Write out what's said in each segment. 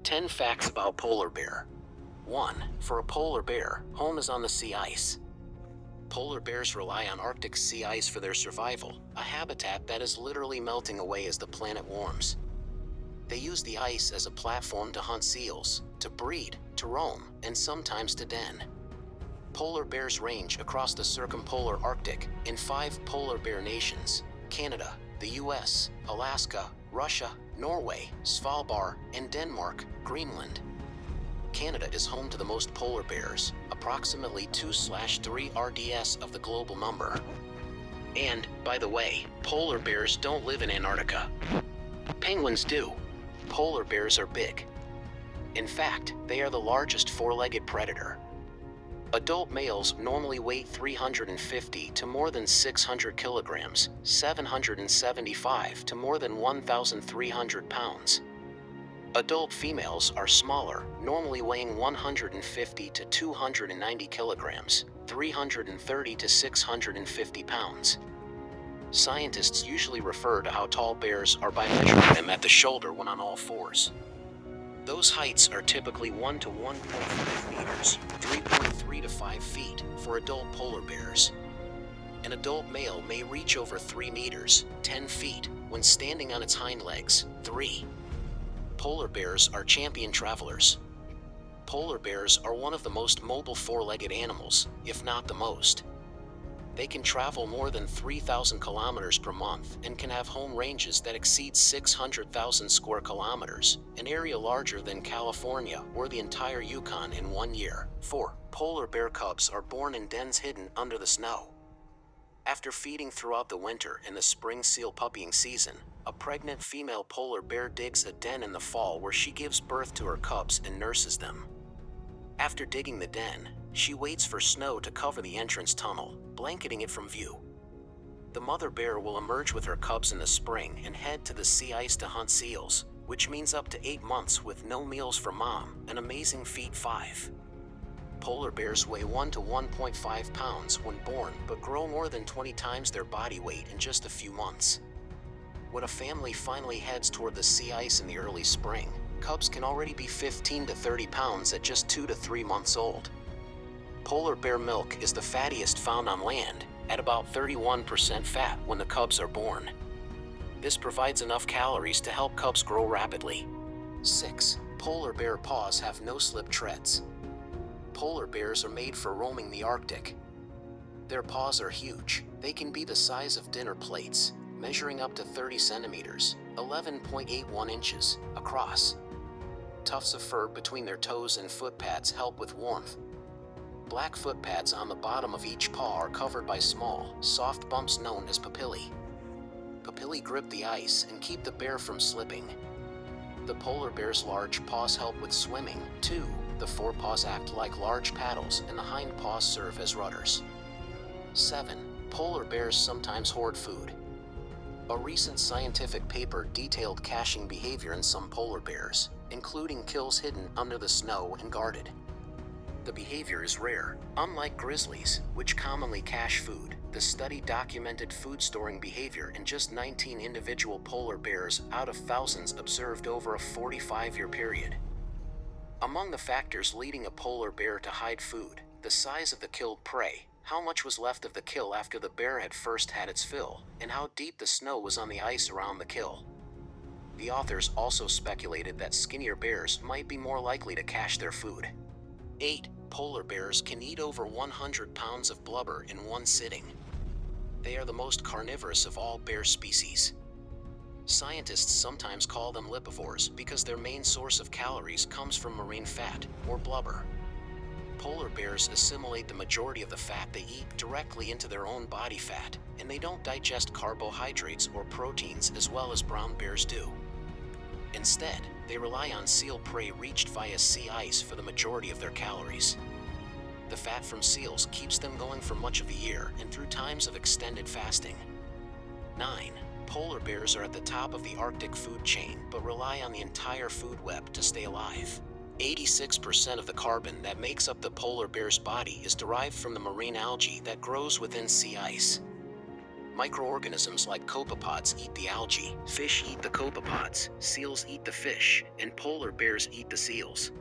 10 facts about polar bear. 1. For a polar bear, home is on the sea ice. Polar bears rely on Arctic sea ice for their survival, a habitat that is literally melting away as the planet warms. They use the ice as a platform to hunt seals, to breed, to roam, and sometimes to den. Polar bears range across the circumpolar Arctic in 5 polar bear nations: Canada, the US, Alaska, Russia, Norway, Svalbard, and Denmark, Greenland. Canada is home to the most polar bears, approximately 2/3 RDS of the global number. And, by the way, polar bears don't live in Antarctica. Penguins do. Polar bears are big. In fact, they are the largest four-legged predator. Adult males normally weigh 350 to more than 600 kilograms, 775 to more than 1,300 pounds. Adult females are smaller, normally weighing 150 to 290 kilograms, 330 to 650 pounds. Scientists usually refer to how tall bears are by measuring them at the shoulder when on all fours. Those heights are typically 1 to 1.5 meters, 3.3 to 5 feet for adult polar bears. An adult male may reach over 3 meters, 10 feet, when standing on its hind legs. 3. Polar bears are champion travelers. Polar bears are one of the most mobile four-legged animals, if not the most. They can travel more than 3,000 kilometers per month and can have home ranges that exceed 600,000 square kilometers, an area larger than California or the entire Yukon in 1 year. 4. Polar bear cubs are born in dens hidden under the snow. After feeding throughout the winter and the spring seal puppying season, a pregnant female polar bear digs a den in the fall where she gives birth to her cubs and nurses them. After digging the den, she waits for snow to cover the entrance tunnel, blanketing it from view. The mother bear will emerge with her cubs in the spring and head to the sea ice to hunt seals, which means up to 8 months with no meals for mom, an amazing feat. 5. Polar bears weigh 1 to 1.5 pounds when born but grow more than 20 times their body weight in just a few months. When a family finally heads toward the sea ice in the early spring, cubs can already be 15 to 30 pounds at just 2 to 3 months old. Polar bear milk is the fattiest found on land, at about 31% fat when the cubs are born. This provides enough calories to help cubs grow rapidly. 6. Polar bear paws have no-slip treads. Polar bears are made for roaming the Arctic. Their paws are huge. They can be the size of dinner plates, measuring up to 30 centimeters, 11.81 inches, across. Tufts of fur between their toes and foot pads help with warmth. Black foot pads on the bottom of each paw are covered by small, soft bumps known as papillae. Papillae grip the ice and keep the bear from slipping. The polar bear's large paws help with swimming. 2. The forepaws act like large paddles and the hind paws serve as rudders. 7. Polar bears sometimes hoard food. A recent scientific paper detailed caching behavior in some polar bears, including kills hidden under the snow and guarded. The behavior is rare. Unlike grizzlies, which commonly cache food, the study documented food storing behavior in just 19 individual polar bears out of thousands observed over a 45-year period. Among the factors leading a polar bear to hide food, the size of the killed prey, how much was left of the kill after the bear had first had its fill, and how deep the snow was on the ice around the kill. The authors also speculated that skinnier bears might be more likely to cache their food. 8. Polar bears can eat over 100 pounds of blubber in one sitting. They are the most carnivorous of all bear species. Scientists sometimes call them lipivores because their main source of calories comes from marine fat, or blubber. Polar bears assimilate the majority of the fat they eat directly into their own body fat, and they don't digest carbohydrates or proteins as well as brown bears do. Instead, they rely on seal prey reached via sea ice for the majority of their calories. The fat from seals keeps them going for much of the year and through times of extended fasting. 9. Polar bears are at the top of the Arctic food chain but rely on the entire food web to stay alive. 86% of the carbon that makes up the polar bear's body is derived from the marine algae that grows within sea ice. Microorganisms like copepods eat the algae, fish eat the copepods, seals eat the fish, and polar bears eat the seals.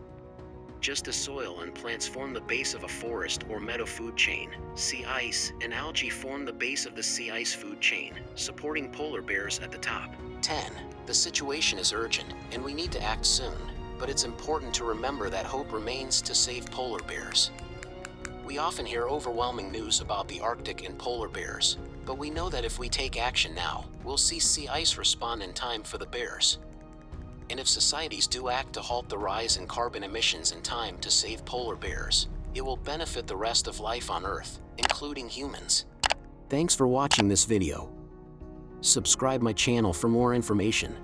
Just as soil and plants form the base of a forest or meadow food chain, sea ice and algae form the base of the sea ice food chain, supporting polar bears at the top. 10. The situation is urgent, and we need to act soon, but it's important to remember that hope remains to save polar bears. We often hear overwhelming news about the Arctic and polar bears, but we know that if we take action now, we'll see sea ice respond in time for the bears. And if societies do act to halt the rise in carbon emissions in time to save polar bears, it will benefit the rest of life on Earth, including humans. Thanks for watching this video. Subscribe my channel for more information.